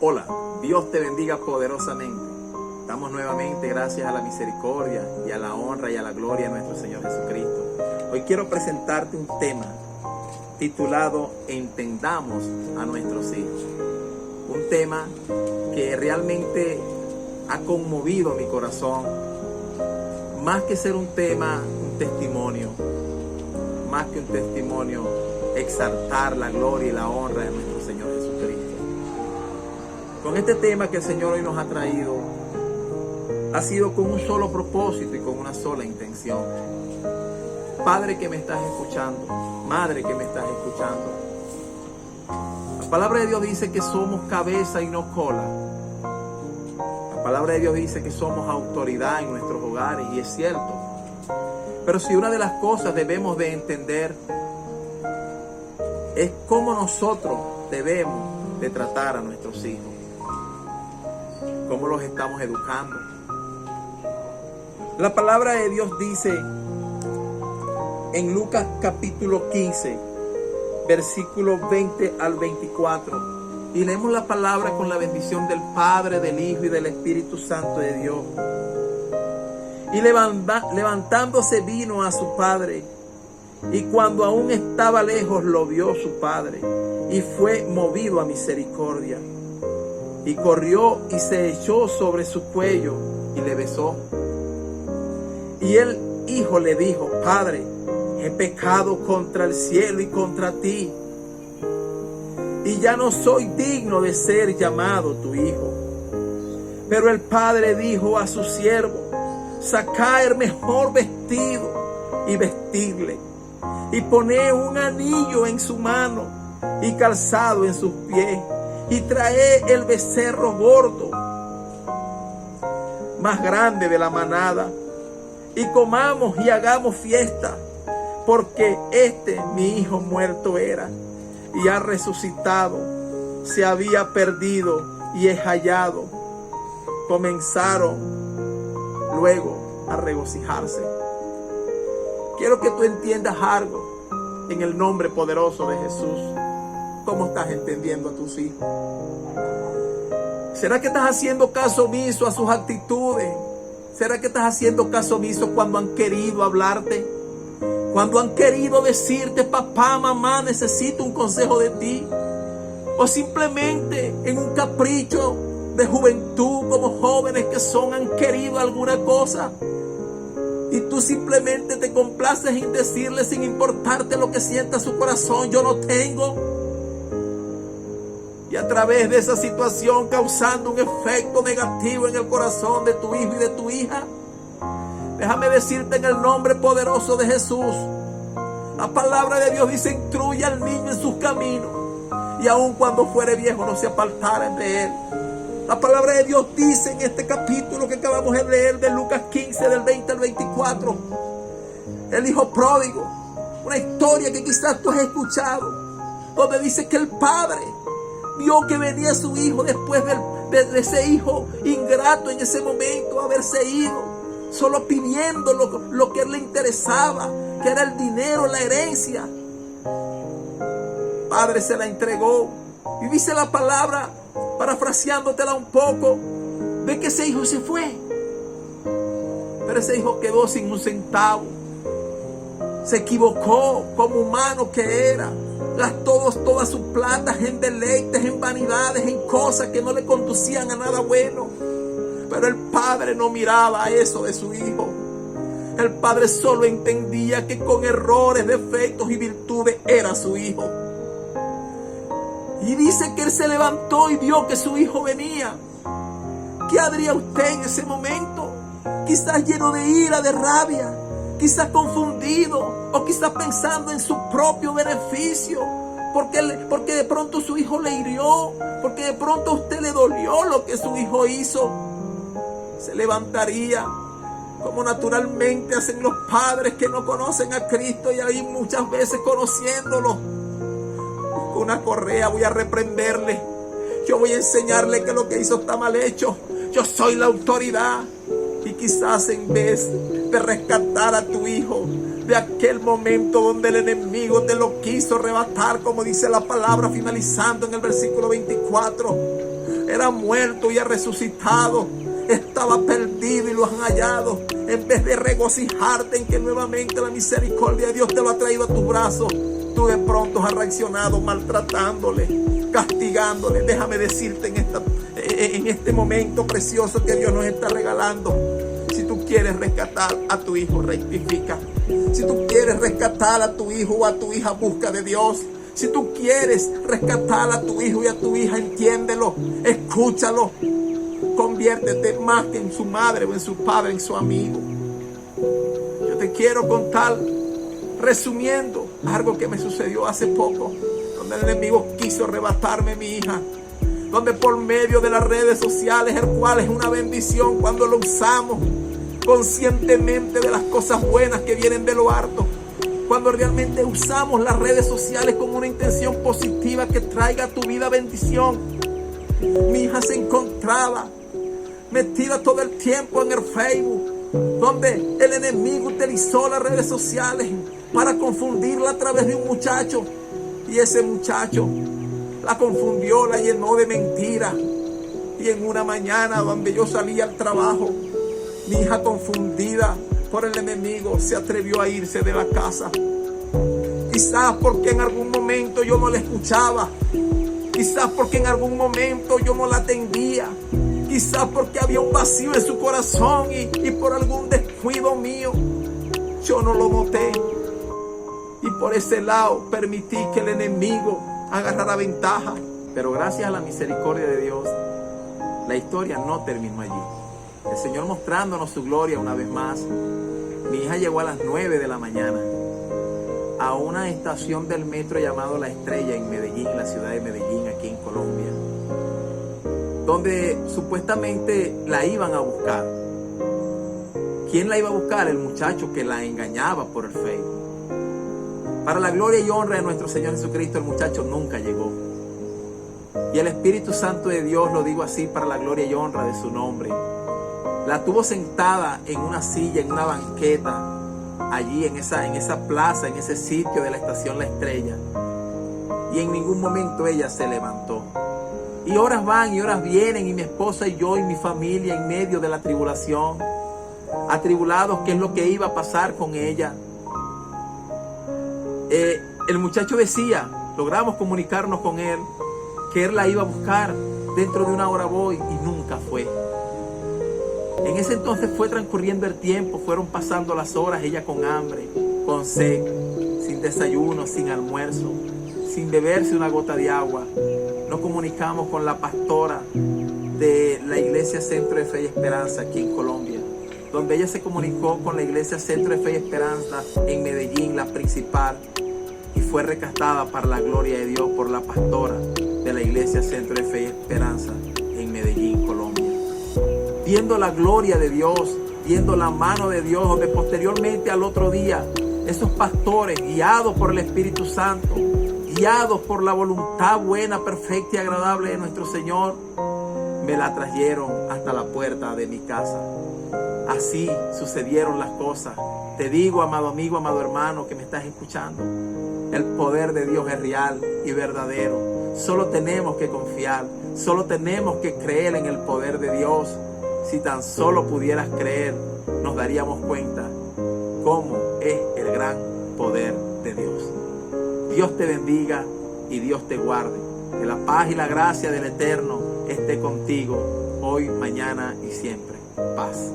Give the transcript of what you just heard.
Hola, Dios te bendiga poderosamente. Damos nuevamente gracias a la misericordia y a la honra y a la gloria de nuestro Señor Jesucristo. Hoy quiero presentarte un tema titulado Entendamos a nuestros hijos. Un tema que realmente ha conmovido mi corazón. Más que ser un tema, un testimonio. Más que un testimonio, exaltar la gloria y la honra de nuestro Señor Jesucristo. Con este tema que el Señor hoy nos ha traído, ha sido con un solo propósito y con una sola intención. Padre que me estás escuchando, madre que me estás escuchando, la palabra de Dios dice que somos cabeza y no cola. La palabra de Dios dice que somos autoridad en nuestros hogares, y es cierto. Pero si una de las cosas debemos de entender es cómo nosotros debemos de tratar a nuestros hijos, cómo los estamos educando. La palabra de Dios dice en Lucas capítulo 15, versículos 20 al 24, y leemos la palabra con la bendición del Padre, del Hijo y del Espíritu Santo de Dios. Y levantándose vino a su padre, y cuando aún estaba lejos lo vio su padre, y fue movido a misericordia, y corrió y se echó sobre su cuello y le besó. Y el hijo le dijo: Padre, he pecado contra el cielo y contra ti, y ya no soy digno de ser llamado tu hijo. Pero el padre dijo a su siervo: sacad el mejor vestido y vestidle, y poned un anillo en su mano y calzado en sus pies, y traed el becerro gordo más grande de la manada, y comamos y hagamos fiesta, porque mi hijo muerto era y ha resucitado, se había perdido y es hallado. Comenzaron luego a regocijarse. Quiero que tú entiendas algo en el nombre poderoso de Jesús. ¿Cómo estás entendiendo a tus hijos? ¿Será que estás haciendo caso omiso a sus actitudes? ¿Será que estás haciendo caso omiso cuando han querido hablarte? Cuando han querido decirte: papá, mamá, necesito un consejo de ti. O simplemente en un capricho de juventud, como jóvenes que son, han querido alguna cosa, y tú simplemente te complaces en decirle, sin importarte lo que sienta su corazón: yo no tengo. Y a través de esa situación causando un efecto negativo en el corazón de tu hijo y de tu hija. Déjame decirte en el nombre poderoso de Jesús, la palabra de Dios dice: instruye al niño en sus caminos, y aun cuando fuere viejo no se apartará de él. La palabra de Dios dice en este capítulo que acabamos de leer de Lucas 15, del 20 al 24, el hijo pródigo, una historia que quizás tú has escuchado, donde dice que el padre vio que venía su hijo después de ese hijo ingrato en ese momento haberse ido, solo pidiendo lo que a él le interesaba, que era el dinero, la herencia. Padre se la entregó, y dice la palabra, parafraseándotela un poco, de que ese hijo se fue. Pero ese hijo quedó sin un centavo. Se equivocó como humano que era. Gastó todas sus platas en deleites, en vanidades, en cosas que no le conducían a nada bueno. Pero el padre no miraba eso de su hijo. El padre solo entendía que con errores, defectos y virtudes era su hijo. Y dice que él se levantó y vio que su hijo venía. ¿Qué haría usted en ese momento? Quizás lleno de ira, de rabia, quizás confundido, o quizás pensando en su propio beneficio, porque de pronto su hijo le hirió, porque de pronto a usted le dolió lo que su hijo hizo. Se levantaría como naturalmente hacen los padres que no conocen a Cristo, y ahí muchas veces conociéndolo, busco una correa, voy a reprenderle, yo voy a enseñarle que lo que hizo está mal hecho, yo soy la autoridad. Y quizás en vez de rescatar a tu hijo de aquel momento donde el enemigo te lo quiso arrebatar, como dice la palabra finalizando en el versículo 24, era muerto y ha resucitado. Estaba perdido y lo han hallado. En vez de regocijarte en que nuevamente la misericordia de Dios te lo ha traído a tu brazo, tú de pronto has reaccionado maltratándole, castigándole. Déjame decirte en este momento precioso que Dios nos está regalando. Si tú quieres rescatar a tu hijo, rectifica. Si tú quieres rescatar a tu hijo o a tu hija, busca de Dios. Si tú quieres rescatar a tu hijo y a tu hija, entiéndelo, escúchalo. Conviértete más que en su madre o en su padre, en su amigo. Yo te quiero contar, resumiendo, algo que me sucedió hace poco, donde el enemigo quiso arrebatarme a mi hija, donde por medio de las redes sociales, el cual es una bendición cuando lo usamos conscientemente de las cosas buenas que vienen de lo alto, cuando realmente usamos las redes sociales con una intención positiva que traiga a tu vida bendición. Mi hija se encontraba metida todo el tiempo en el Facebook, donde el enemigo utilizó las redes sociales para confundirla a través de un muchacho, y ese muchacho la confundió, la llenó de mentiras. Y en una mañana donde yo salía al trabajo, mi hija, confundida por el enemigo, se atrevió a irse de la casa. Quizás porque en algún momento yo no la escuchaba, quizás porque en algún momento yo no la atendía, quizás porque había un vacío en su corazón y por algún descuido mío yo no lo noté. Y por ese lado permití que el enemigo agarrara ventaja. Pero gracias a la misericordia de Dios, la historia no terminó allí. El Señor mostrándonos su gloria una vez más. Mi hija llegó a las 9 de la mañana a una estación del metro llamado La Estrella en Medellín, la ciudad de Medellín, aquí en Colombia, donde supuestamente la iban a buscar. ¿Quién la iba a buscar? El muchacho que la engañaba por el Facebook. Para la gloria y honra de nuestro Señor Jesucristo, el muchacho nunca llegó. Y el Espíritu Santo de Dios, lo digo así, para la gloria y honra de su nombre, la tuvo sentada en una silla, en una banqueta, allí en esa plaza, en ese sitio de la estación La Estrella. Y en ningún momento ella se levantó. Y horas van y horas vienen, y mi esposa y yo y mi familia en medio de la tribulación, atribulados, qué es lo que iba a pasar con ella. El muchacho decía, logramos comunicarnos con él, que él la iba a buscar, dentro de una hora voy, y nunca fue. En ese entonces fue transcurriendo el tiempo, fueron pasando las horas, ella con hambre, con sed, sin desayuno, sin almuerzo, sin beberse una gota de agua. Nos comunicamos con la pastora de la Iglesia Centro de Fe y Esperanza aquí en Colombia, donde ella se comunicó con la Iglesia Centro de Fe y Esperanza en Medellín, la principal, y fue rescatada para la gloria de Dios por la pastora de la Iglesia Centro de Fe y Esperanza en Medellín, Colombia. Viendo la gloria de Dios, viendo la mano de Dios, donde posteriormente al otro día, esos pastores, guiados por el Espíritu Santo, guiados por la voluntad buena, perfecta y agradable de nuestro Señor, me la trajeron hasta la puerta de mi casa. Así sucedieron las cosas. Te digo, amado amigo, amado hermano que me estás escuchando, el poder de Dios es real y verdadero. Solo tenemos que confiar, solo tenemos que creer en el poder de Dios. Si tan solo pudieras creer, nos daríamos cuenta cómo es el gran poder de Dios. Dios te bendiga y Dios te guarde. Que la paz y la gracia del Eterno esté contigo hoy, mañana y siempre. Paz.